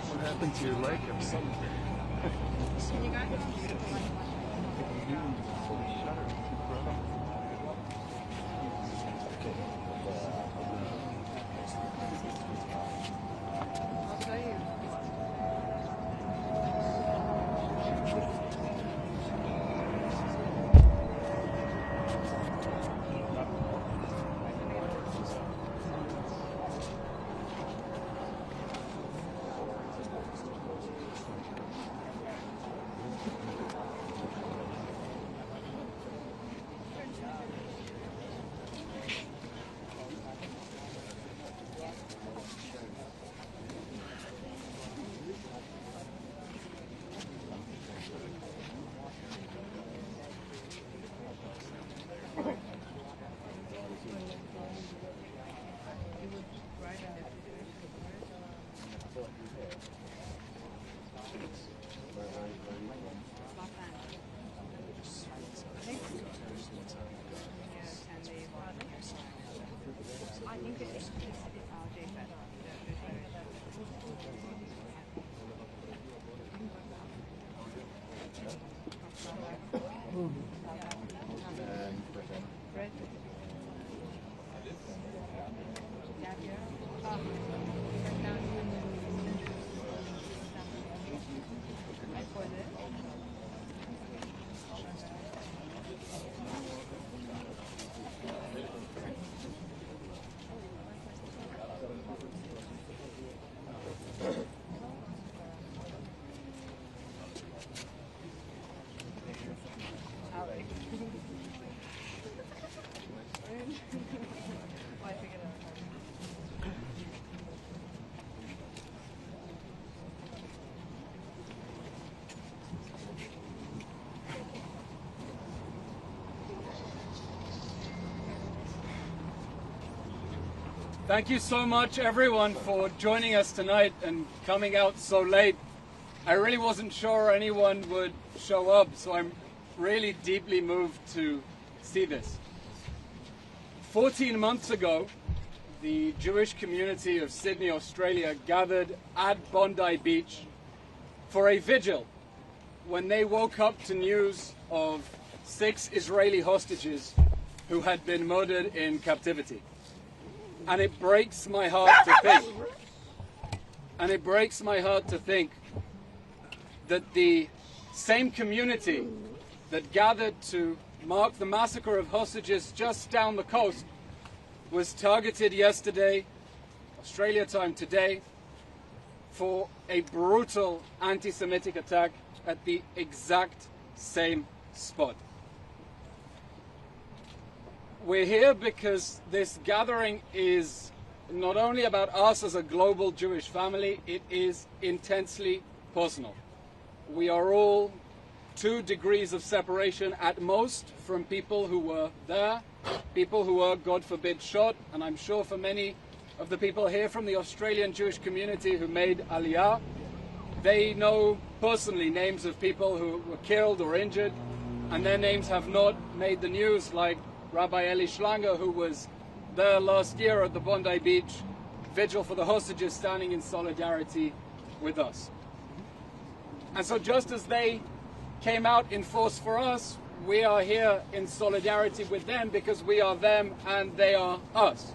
What happened to your leg? I'm so Can you guys? I'll tell you. Thank you so much, everyone, for joining us tonight and coming out so late. I really wasn't sure anyone would show up, so I'm really deeply moved to see this. 14 months ago, the Jewish community of Sydney, Australia, gathered at Bondi Beach for a vigil when they woke up to news of 6 Israeli hostages who had been murdered in captivity. And it breaks my heart to think, and it breaks my heart to think that the same community that gathered to mark the massacre of hostages just down the coast was targeted yesterday, Australia time today, for a brutal anti-Semitic attack at the exact same spot. We're here because this gathering is not only about us as a global Jewish family, it is intensely personal. We are all 2 degrees of separation at most from people who were there, people who were, God forbid, shot, and I'm sure for many of the people here from the Australian Jewish community who made Aliyah, they know personally names of people who were killed or injured, and their names have not made the news, like Rabbi Eli Schlanger, who was there last year at the Bondi Beach vigil for the hostages, standing in solidarity with us. And so just as they came out in force for us, we are here in solidarity with them because we are them and they are us.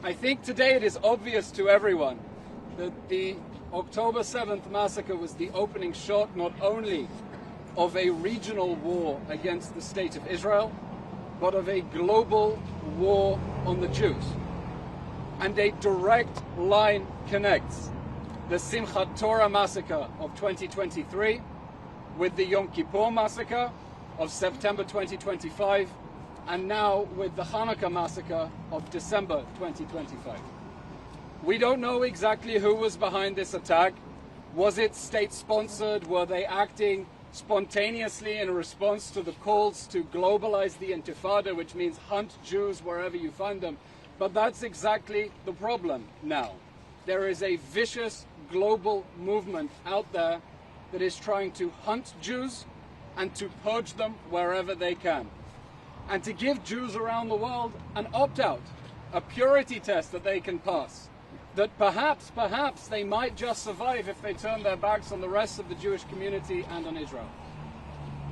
I think today it is obvious to everyone that the October 7th massacre was the opening shot not only of a regional war against the state of Israel, but of a global war on the Jews. And a direct line connects the Simchat Torah massacre of 2023 with the Yom Kippur massacre of September 2025, and now with the Hanukkah massacre of December 2025. We don't know exactly who was behind this attack. Was it state-sponsored? Were they acting spontaneously in response to the calls to globalize the Intifada, which means hunt Jews wherever you find them? But that's exactly the problem now. There is a vicious global movement out there that is trying to hunt Jews and to purge them wherever they can, and to give Jews around the world an opt-out, a purity test that they can pass, that perhaps they might just survive if they turn their backs on the rest of the Jewish community and on Israel.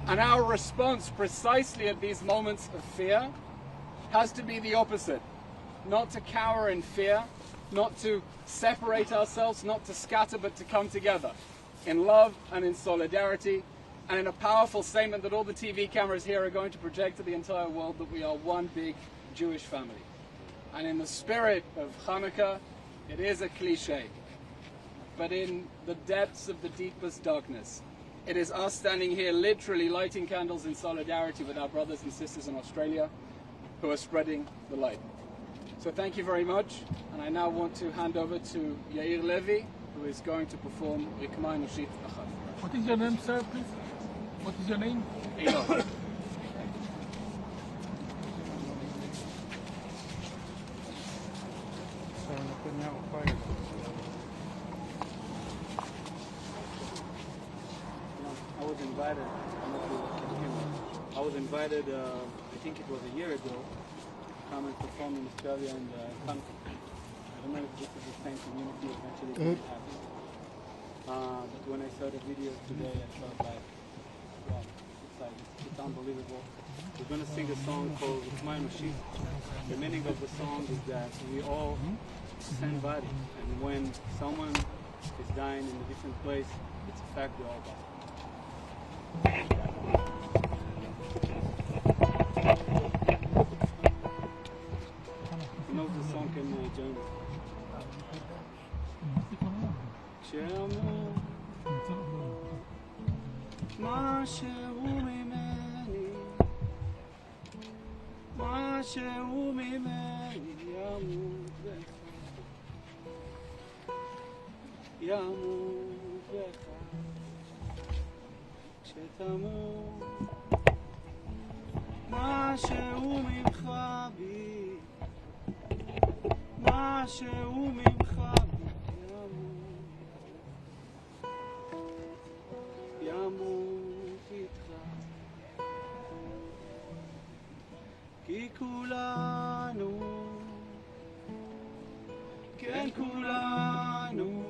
And our response precisely at these moments of fear has to be the opposite. Not to cower in fear, not to separate ourselves, not to scatter, but to come together in love and in solidarity, and in a powerful statement that all the TV cameras here are going to project to the entire world that we are one big Jewish family. And in the spirit of Hanukkah, it is a cliche, but in the depths of the deepest darkness, it is us standing here literally lighting candles in solidarity with our brothers and sisters in Australia who are spreading the light. So thank you very much, and I now want to hand over to Yair Levy, who is going to perform Rikma Enoshit Achat. What is your name, sir, please? What is your name? Einon. I was invited, I was invited, I think it was a year ago, to come and perform in Australia and Hanukkah. I don't know if this is the same community eventually going to happen. But when I saw the videos today, I felt like, wow, it's unbelievable. We're going to sing a song called Rikma Enoshit. The meaning of the song is that we all send bodies, and when someone is dying in a different place, it's a fact we all die. Who knows the song can join us? כשאמרו משהו ממני, משהו ממני ימות בך, ימות בך, כשתמות משהו ממך בי, משהו ממך בי ימות איתך, כי כולנו, כן כולנו,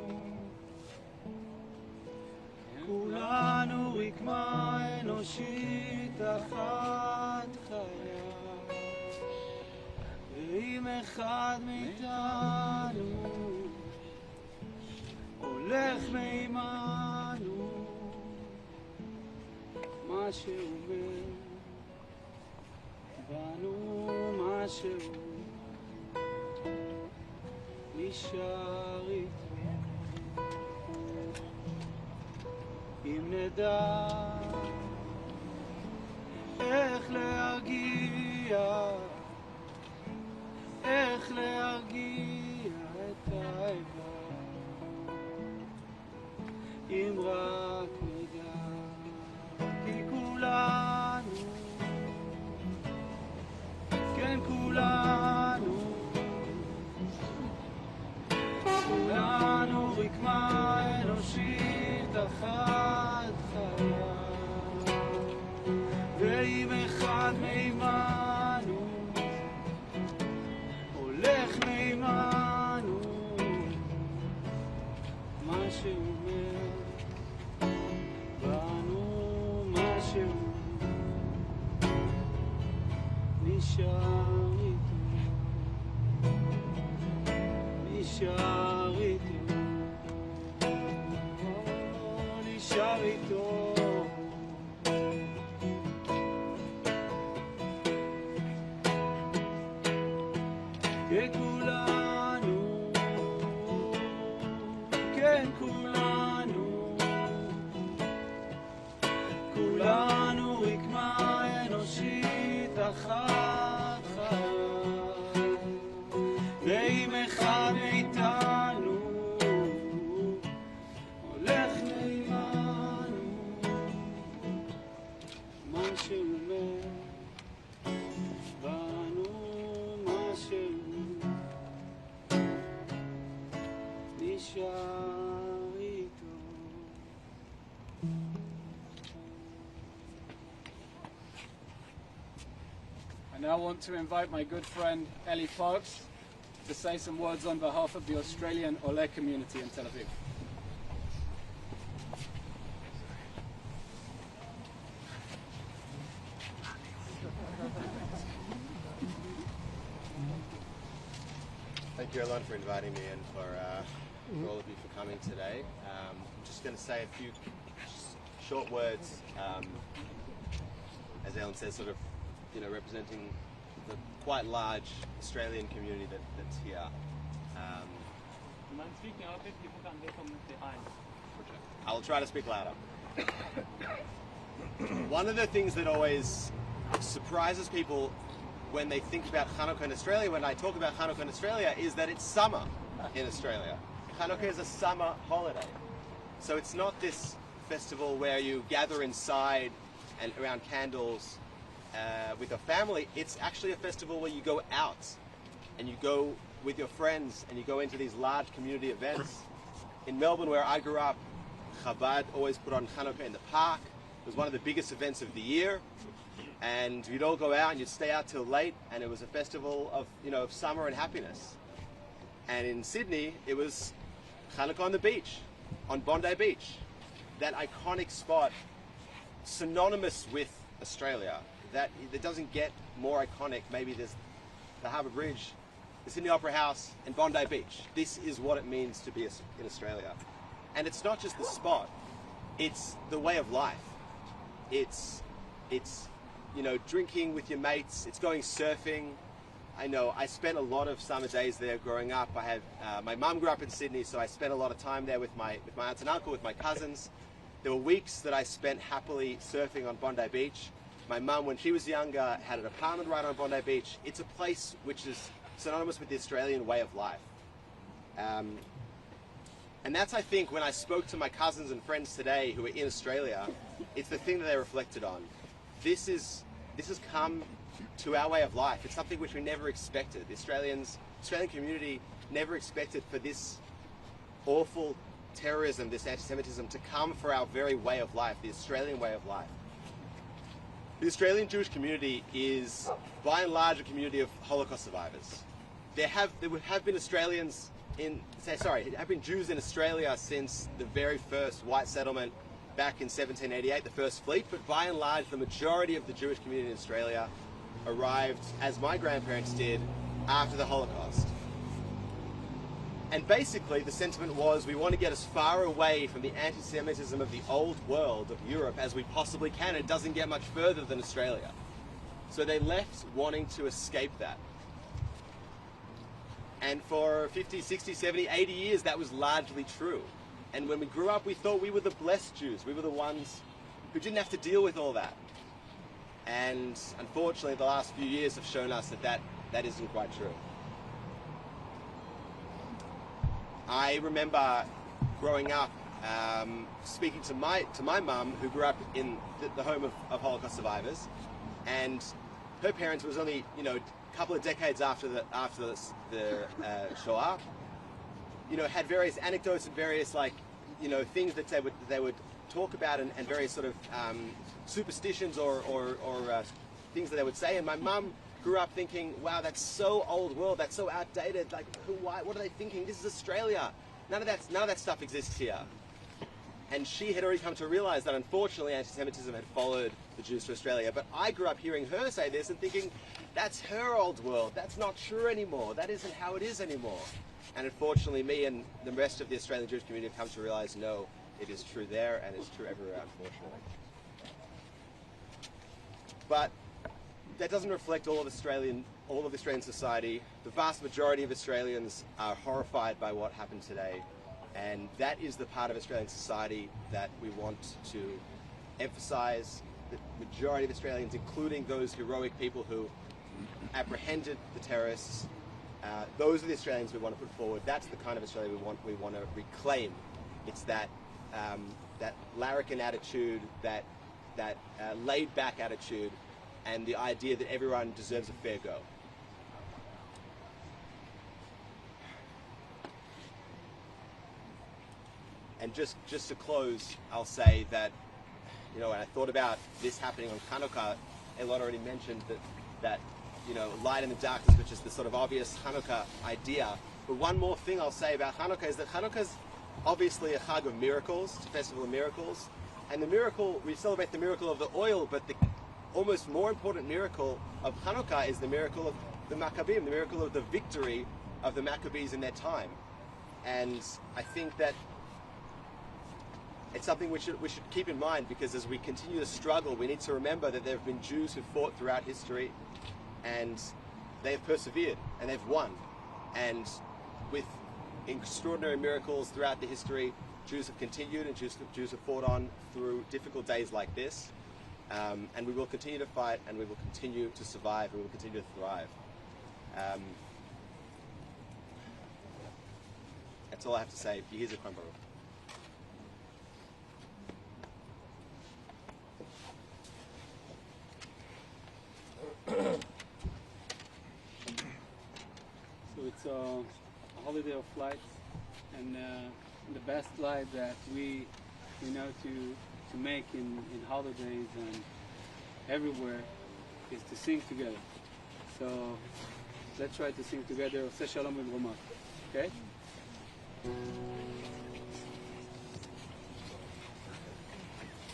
כולנו רקמה אנושית אחת חיה, ואם אחד מאיתנו הולך מימנו, מה שאומר בנו, מה שהוא נשאר איתו. אם נדע איך להרגיע, איך להרגיע את האיבה, אם רק נדע, כי כולנו, כן כולנו, כולנו רקמה אנושית אחת חיה, ואם אחד מימנו הולך מימנו, מה שאומר בנו, מה שהוא נשאר איתו, נשאר איתו, נשאר איתו. כולנו, כן כולנו, כולנו רקמה אנושית אחת חיה, ואם אחד מאיתנו הולך מימנו, מה שאומר בנו, מה שהוא נשאר איתו. I now want to invite my good friend Ellie Parks to say some words on behalf of the Australian Ole community in Tel Aviv. Thank you, Elon, for inviting me and for all of you for coming today. I'm just going to say a few short words, as Ellen says, sort of, representing the quite large Australian community that's here. I will try to speak louder. One of the things that always surprises people when they think about Hanukkah in Australia, when I talk about Hanukkah in Australia, is that it's summer in Australia. Hanukkah is a summer holiday. So it's not this festival where you gather inside and around candles with your family. It's actually a festival where you go out and you go with your friends and you go into these large community events. In Melbourne, where I grew up, Chabad always put on Hanukkah in the park. It was one of the biggest events of the year. And you'd all go out and you'd stay out till late, and it was a festival of, of summer and happiness. And in Sydney, it was Hanukkah on the beach, on Bondi Beach. That iconic spot, synonymous with Australia. That doesn't get more iconic. Maybe there's the Harbour Bridge, the Sydney Opera House, and Bondi Beach. This is what it means to be in Australia. And it's not just the spot, it's the way of life. It's drinking with your mates, it's going surfing. I know, I spent a lot of summer days there growing up. I had, my mum grew up in Sydney, so I spent a lot of time there with my aunt and uncle, with my cousins. There were weeks that I spent happily surfing on Bondi Beach. My mum, when she was younger, had an apartment right on Bondi Beach. It's a place which is synonymous with the Australian way of life. And that's, I think, when I spoke to my cousins and friends today who are in Australia, it's the thing that they reflected on. This has come to our way of life. It's something which we never expected. The Australian community never expected for this awful terrorism, this anti-Semitism, to come for our very way of life, the Australian way of life. The Australian Jewish community is, by and large, a community of Holocaust survivors. There have been Jews in Australia since the very first white settlement back in 1788, the first fleet, but by and large, the majority of the Jewish community in Australia arrived, as my grandparents did, after the Holocaust. And basically the sentiment was we want to get as far away from the anti-Semitism of the old world of Europe as we possibly can. It doesn't get much further than Australia. So they left wanting to escape that. And for 50, 60, 70, 80 years that was largely true. And when we grew up we thought we were the blessed Jews. We were the ones who didn't have to deal with all that. And unfortunately the last few years have shown us that isn't quite true. I remember growing up speaking to my mum, who grew up in the home of Holocaust survivors, and her parents was only a couple of decades after the Shoah. Had various anecdotes and various things that they would talk about and various sort of superstitions or things that they would say. And my mum grew up thinking, wow, that's so old world, that's so outdated. What are they thinking? This is Australia. None of that stuff exists here. And she had already come to realize that unfortunately anti-Semitism had followed the Jews to Australia. But I grew up hearing her say this and thinking, that's her old world. That's not true anymore. That isn't how it is anymore. And unfortunately, me and the rest of the Australian Jewish community have come to realize, no, it is true there and it's true everywhere, unfortunately. But that doesn't reflect all of Australian society. The vast majority of Australians are horrified by what happened today, and that is the part of Australian society that we want to emphasize. The majority of Australians, including those heroic people who apprehended the terrorists, those are the Australians we want to put forward. That's the kind of Australia we want to reclaim. It's that larrikin attitude, that laid back attitude, and the idea that everyone deserves a fair go. And just to close, I'll say that, when I thought about this happening on Hanukkah, Elon already mentioned that light in the darkness, which is the sort of obvious Hanukkah idea. But one more thing I'll say about Hanukkah is that Hanukkah is obviously a Chag of miracles, it's a festival of miracles. And we celebrate the miracle of the oil, but the almost more important miracle of Hanukkah is the miracle of the Maccabim, the miracle of the victory of the Maccabees in their time. And I think that it's something we should keep in mind, because as we continue to struggle, we need to remember that there have been Jews who fought throughout history, and they've persevered, and they've won. And with extraordinary miracles throughout the history, Jews have continued, and Jews have fought on through difficult days like this. And we will continue to fight, and we will continue to survive, and we will continue to thrive. That's all I have to say. Here's a crumble. So it's a holiday of lights, and the best light that we know to make in holidays and everywhere is to sing together. So let's try to sing together Oseh Shalom B'Romah. Okay?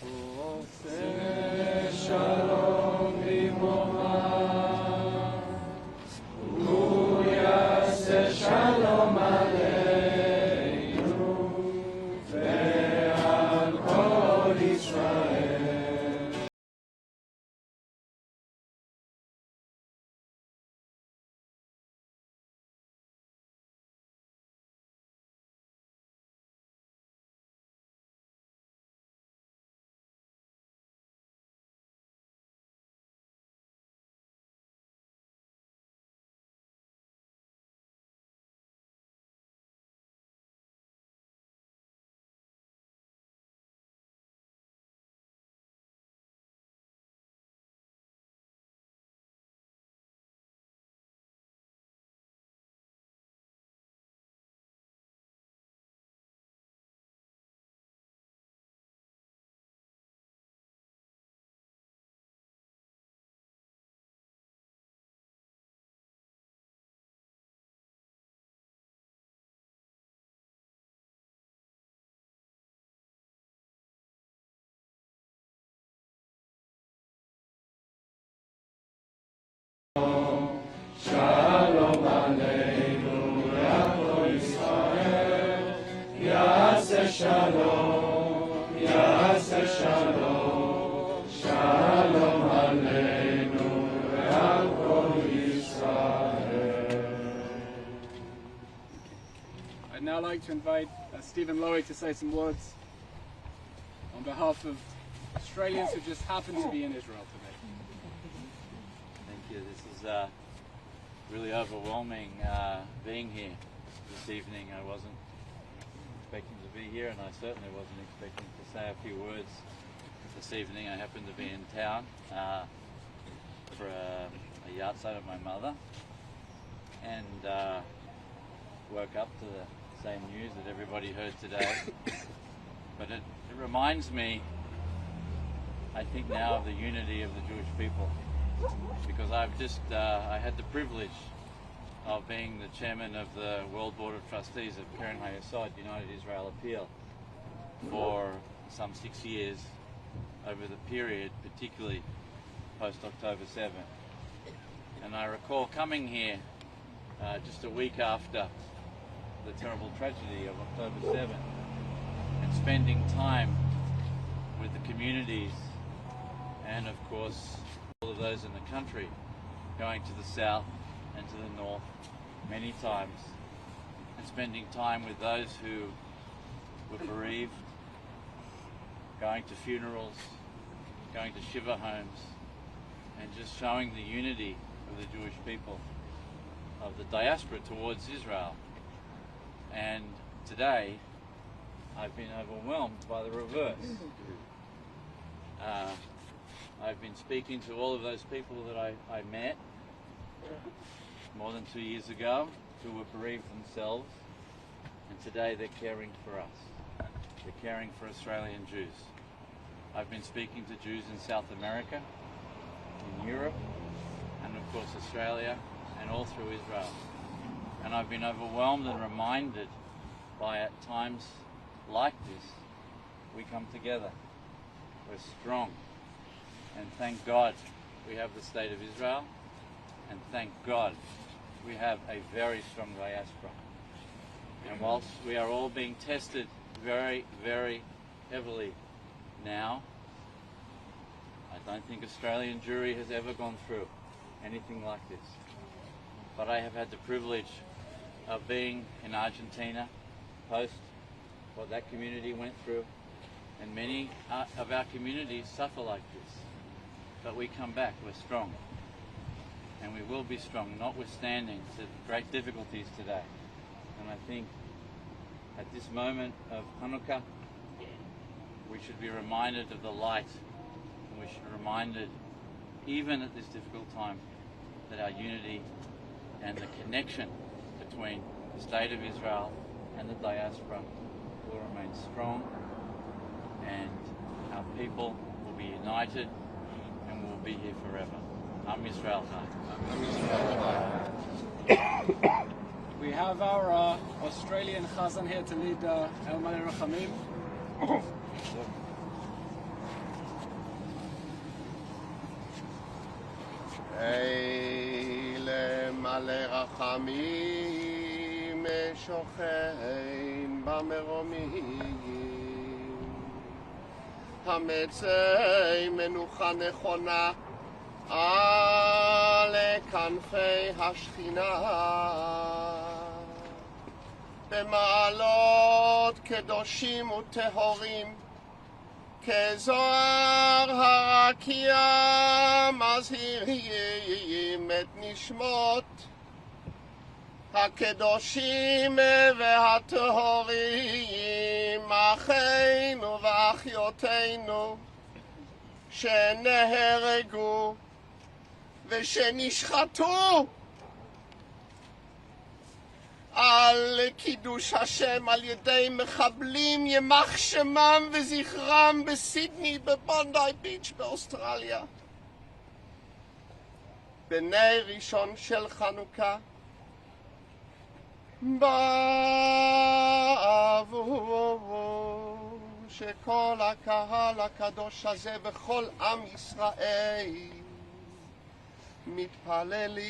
Oseh Shalom B'Romah. Shalom I'd now like to invite Stephen Lowy to say some words on behalf of Australians who just happen to be in Israel today. Thank you. This is really overwhelming being here this evening. I wasn't expecting to be here, and I certainly wasn't expecting to say a few words this evening. I happened to be in town for a yard sale of my mother, and woke up to the same news that everybody heard today. But it reminds me, I think now, of the unity of the Jewish people, because I've just I had the privilege of being the chairman of the World Board of Trustees of Keren Hayesod United Israel Appeal for some 6 years over the period, particularly post October 7. And I recall coming here just a week after the terrible tragedy of October 7 and spending time with the communities and, of course, all of those in the country, going to the south and to the north many times, and spending time with those who were bereaved, going to funerals, going to shiva homes, and just showing the unity of the Jewish people, of the diaspora towards Israel. And today I've been overwhelmed by the reverse. I've been speaking to all of those people that I met more than 2 years ago who were bereaved themselves, and today they're caring for us. They're caring for Australian Jews. I've been speaking to Jews in South America, in Europe, and of course Australia, and all through Israel. And I've been overwhelmed and reminded by, at times like this, we come together. We're strong. And thank God we have the State of Israel, and thank God we have a very strong diaspora. And whilst we are all being tested very, very heavily now, I don't think Australian Jewry has ever gone through anything like this. But I have had the privilege of being in Argentina post what that community went through, and many of our communities suffer like this. But we come back, we're strong, and we will be strong, notwithstanding the great difficulties today. And I think at this moment of Hanukkah, we should be reminded of the light, and we should be reminded, even at this difficult time, that our unity and the connection between the State of Israel and the diaspora will remain strong, and our people will be united and will be here forever. Am Yisrael Chai. We have our Australian Chazan here to lead El Malei Rachamim. אלה מלא רחמים שוכן במרומים, המצי מנוחה נכונה על כנפי השכינה, במעלות קדושים וטהורים, כזוהר הרקיע מזהירים את נשמות הקדושים והטהורים, אחינו ואחיותינו שנהרגו ושנשחטו על קידוש השם על ידי מחבלים, ימח שמם וזכרם בסידני, בבונדי ביץ' באוסטרליה. בנר ראשון של חנוכה בעבור שכל הקהל הקדוש הזה וכל עם ישראל מתפללים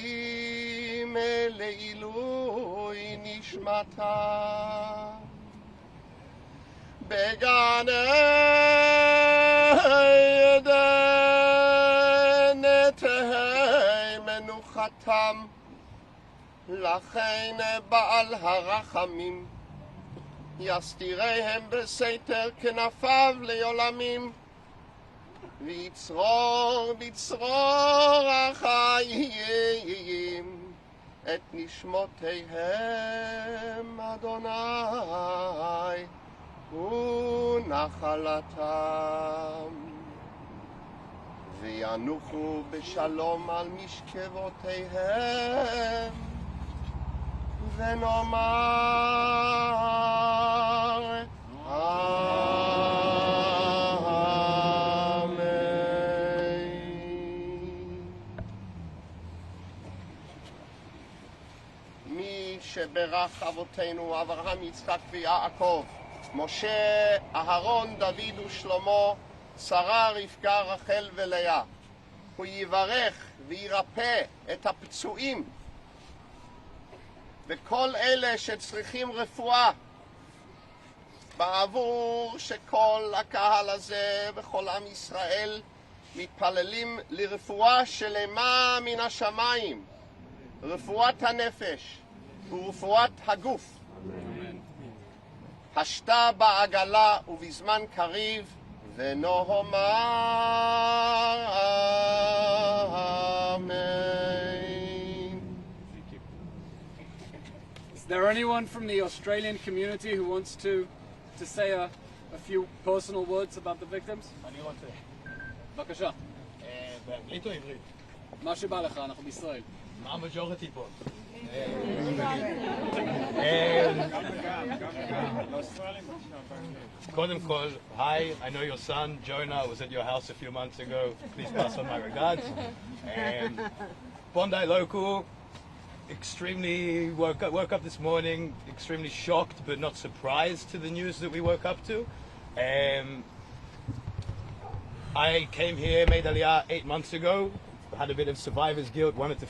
לעילוי נשמתה בגן עדן תהא מנוחתם, לכן בעל הרחמים יסתירהם בסתר כנפיו לעולמים, ויצרור בצרור החיים את נשמותיהם אדוני ונחלתם, וינוחו בשלום על משכבותיהם, ונאמר שברך אבותינו אברהם, יצחק ויעקב, משה, אהרון, דוד ושלמה, שרה, רבקה, רחל ולאה. הוא יברך וירפא את הפצועים וכל אלה שצריכים רפואה, בעבור שכל הקהל הזה וכל עם ישראל מתפללים לרפואה שלמה מן השמיים, רפואת הנפש ורפואת הגוף. השתה בעגלה ובזמן קריב, ונאמר אמן. Is there anyone from the Australian community who wants to say a few personal words about the victims? אני רוצה. בבקשה. באנגלית או עברית? מה שבא לך, אנחנו בישראל. מה המג'וריטי פה? קודם כל, hi, I know your son, Jonah, was at your house a few months ago. Please pass on my regards. Bondi local, extremely woke up this morning, extremely shocked but not surprised to the news that we woke up to. I came here, made Aliyah 8 months ago, had a bit of survivor's guilt, wanted to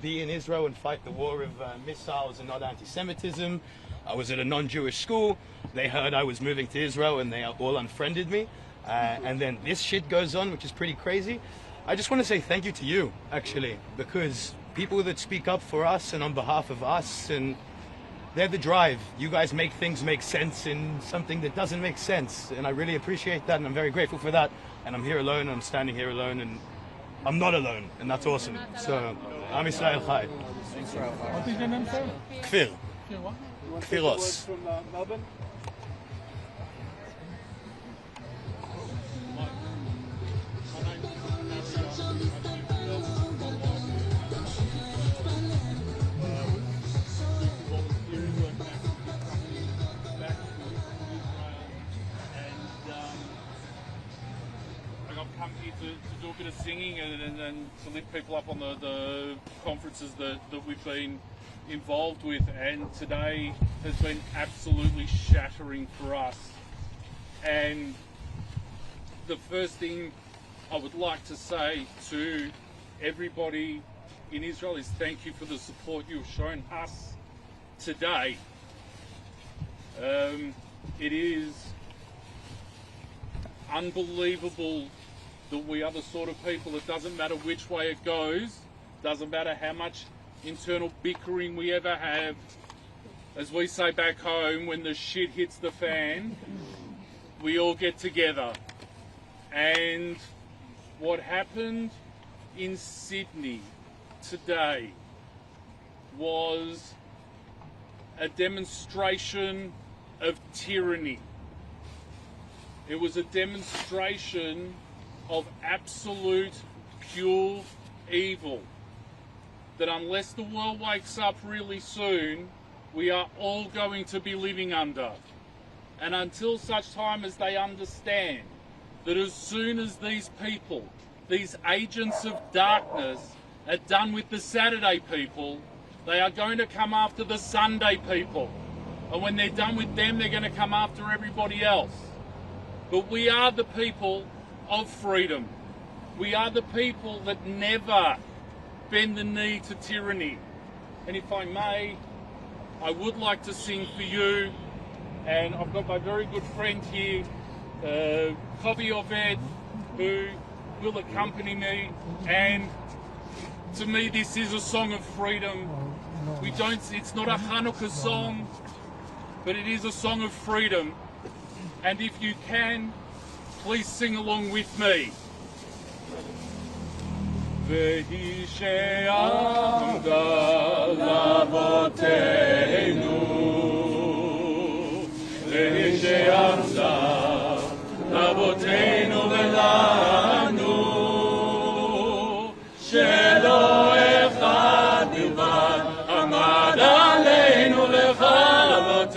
be in Israel and fight the war of missiles and not anti-Semitism. I was at a non-Jewish school. They heard I was moving to Israel and they all unfriended me. And then this shit goes on, which is pretty crazy. I just want to say thank you to you, actually, because people that speak up for us and on behalf of us, and they're the drive. You guys make things make sense in something that doesn't make sense. And I really appreciate that and I'm very grateful for that. And I'm here alone and I'm standing here alone and I'm not alone, and that's awesome. So, Am Yisrael Chai. What is your name, sir? You Kfir. want to Kfiros. take the words from Melbourne? I've come here to do a bit of singing and to lift people up on the conferences that we've been involved with, and today has been absolutely shattering for us. And the first thing I would like to say to everybody in Israel is thank you for the support you've shown us today. It is unbelievable that we are the sort of people, it doesn't matter which way it goes, doesn't matter how much internal bickering we ever have, as we say back home, when the shit hits the fan, we all get together. And what happened in Sydney today was a demonstration of tyranny. It was a demonstration of absolute pure evil, that unless the world wakes up really soon, we are all going to be living under. And until such time as they understand that as soon as these people, these agents of darkness, are done with the Saturday people, they are going to come after the Sunday people. And when they're done with them, they're going to come after everybody else. But we are the people of freedom. We are the people that never bend the knee to tyranny. And if I may, I would like to sing for you and I've got my very good friend here, Kobi Oved, who will accompany me, and to me this is a song of freedom. It's not a Hanukkah song, but it is a song of freedom. And if you can, please sing along with me. והיא שעמדה לאבותינו, והיא שעמדה לאבותינו ולנו, שלא אחד בלבד עמד עלינו לכלותנו,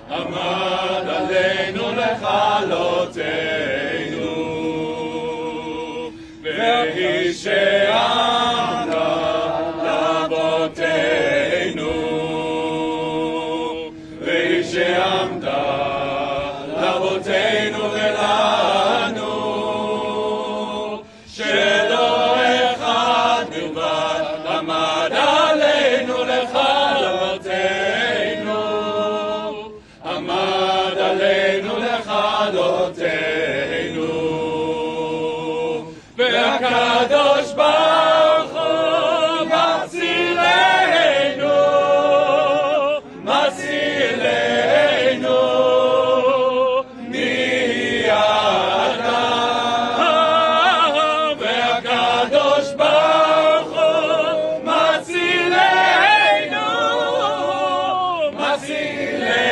עמד עלינו לכלותנו, והיא שעמדה לאבותינו, והיא שעמדה לאבותינו ולנו, שלא אחד בלבד עמד עלינו לכלותנו, עמד עלינו לכלותנו, והקדוש ברוך הוא מצילנו, מצילנו מידם, והקדוש ברוך הוא מצילנו, מצילנו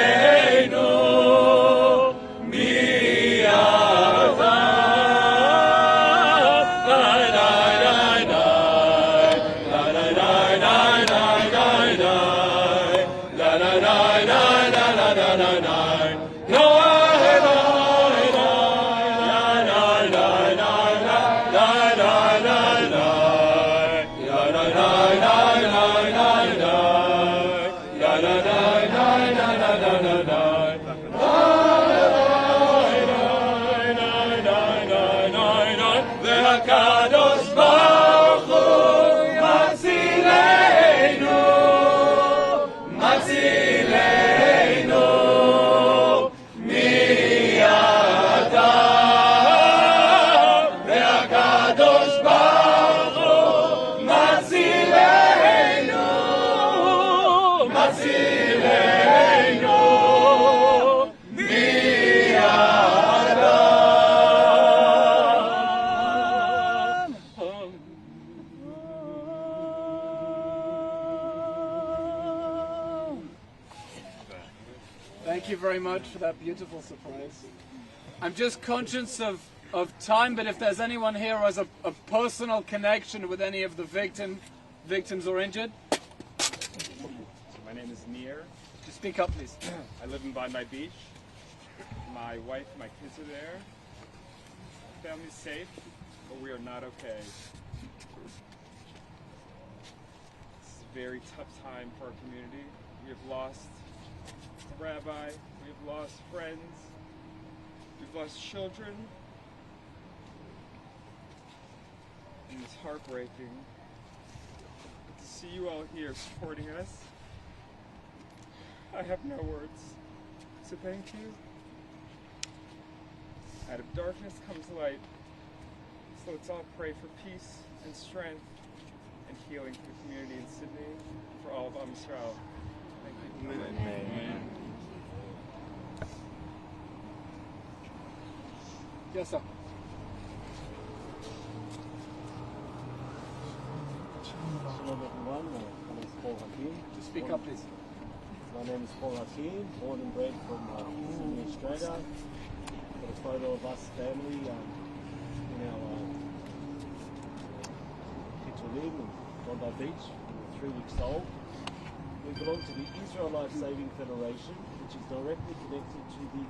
והקדוש ברוך הוא מצילנו, מצילנו מידם, והקדוש ברוך הוא מצילנו, מצילנו Thank you very much for that beautiful surprise. I'm just conscious of time, but if there's anyone here who has a personal connection with any of the victims or injured, My name is Nir. just speak up, please. I live in Bondi Beach. My wife and my kids are there. Family's safe, but we are not okay. It's a very tough time for our community. We have lost a rabbi, we have lost friends, we've lost children, and it's heartbreaking. But to see you all here supporting us, I have no words. So thank you. Out of darkness comes light. So let's all pray for peace and strength and healing for the community in Sydney, for all of Am Yisrael. Thank you. Amen. Yes, sir. Shalom everyone, my name is Paul Hakim. Just speak up, please. My name is Paul Hakim, born and bred from Sydney, Australia. Got a photo of us family in our Kitulim in Bondi Beach. We were 3 weeks old. We belong to the Israel Life Saving Federation, which is directly connected to the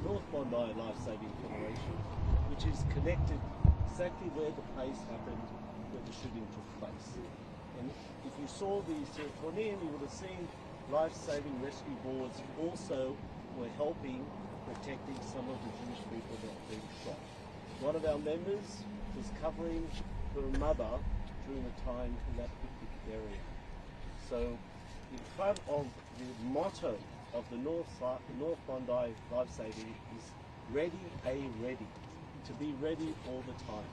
North Bondi Life Saving Federation, which is connected exactly where the place happened, where the shooting took place. And if you saw the Serotonin, you would have seen life-saving rescue boards also were helping protecting some of the Jewish people that were being shot. One of our members was covering her mother during the time in that picnic area. So in front of the motto of the North Bondi Lifesaving is ready, ready, to be ready all the time.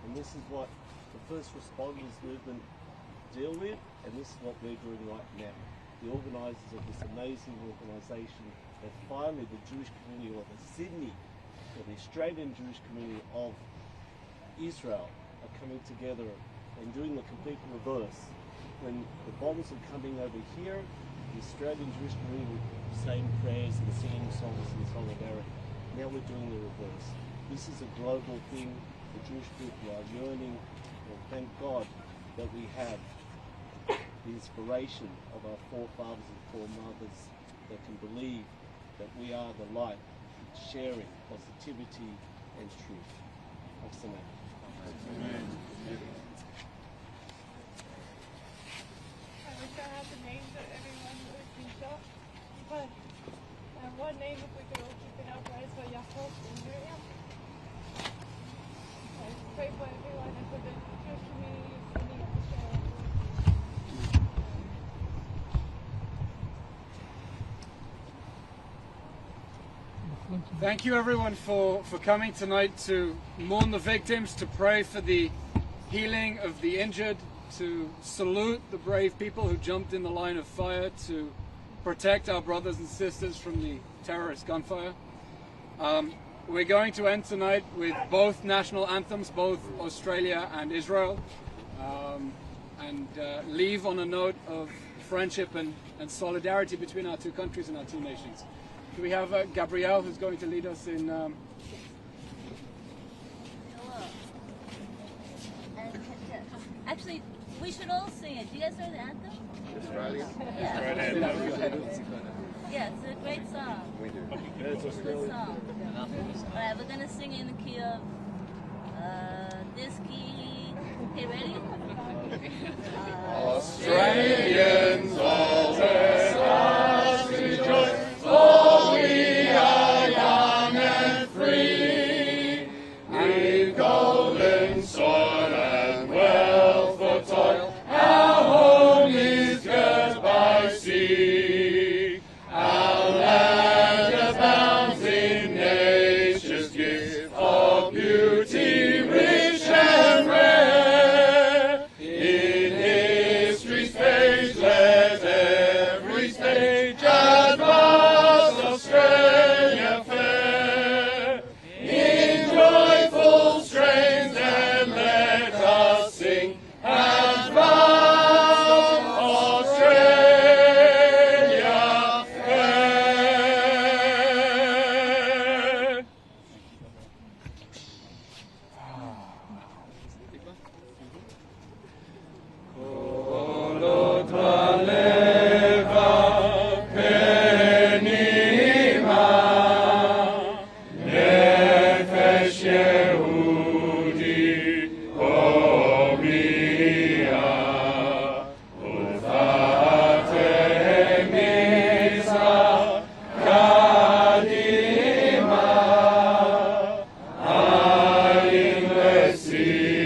And this is what the first responders movement deal with, and this is what we're doing right now. The organisers of this amazing organisation that finally the Jewish community, or the Sydney, or the Australian Jewish community of Israel are coming together and doing the complete reverse. When the bombs are coming over here, the Australian Jewish community were saying prayers and singing songs in solidarity. Now we're doing the reverse. This is a global thing. The Jewish people are yearning, and thank God that we have the inspiration of our forefathers and foremothers that can believe that we are the light, sharing positivity and truth. Thanks so much. I wish I had the names of everyone who has been shot, but one name, if we could all keep it up, right, for Yaakov and Miriam. I pray for everyone and for the Jewish community of Sydney and Australia. Thank you everyone for coming tonight to mourn the victims, to pray for the healing of the injured, to salute the brave people who jumped in the line of fire to protect our brothers and sisters from the terrorist gunfire. We're going to end tonight with both national anthems, both Australia and Israel, and leave on a note of friendship and solidarity between our two countries and our two nations. Do we have Gabrielle who's going to lead us in... Hello. Actually, we should all sing it. Do you guys know the anthem? Australia? Yeah, it's a great song. We do. It's a good song. Alright, we're going to sing it in the key of this key. Okay, ready? Australians all let us rejoice, for we are young and free, with golden soil and wealth of toil. Our home is girt by sea. Our land abounds in nature's gift of beauty rich and rare. In history's page let every stage advance Australia fair. In joyful strains then let us sing, advance Australia fair. Kolot valeva penima, nefesh Yehudi homiya, ufatem Mizrach kadima, ayin lezion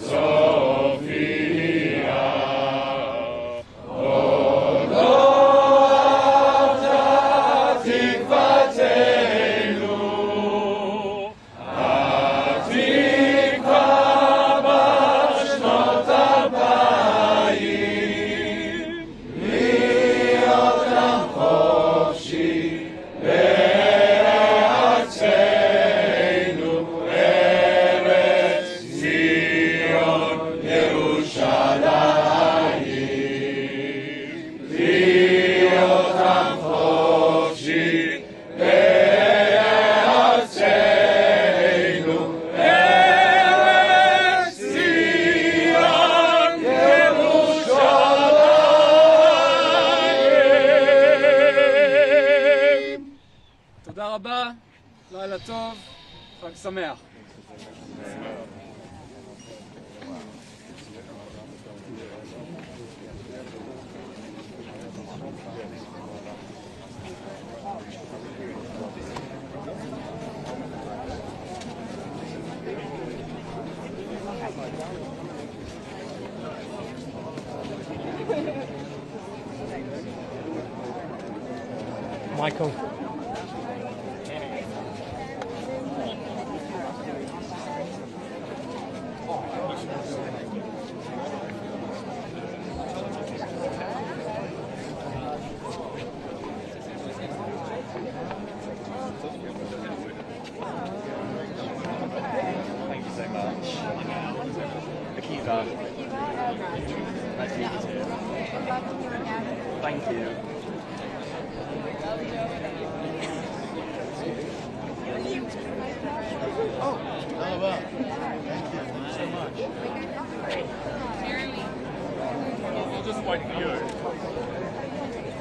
Sophia. תקוותנו, התקווה בשנות 2000, להיות עם חופשי בארצנו, ארץ ציון ירושלים, להיות עם חופשי בארצנו, ארץ ציון ירושלים. תודה רבה, לילה טוב, חג שמח. Michael. Thank you so much. Akiva. Nice to meet you too. Thank you. Oh, well. Thank you so much. I'll just wait for you.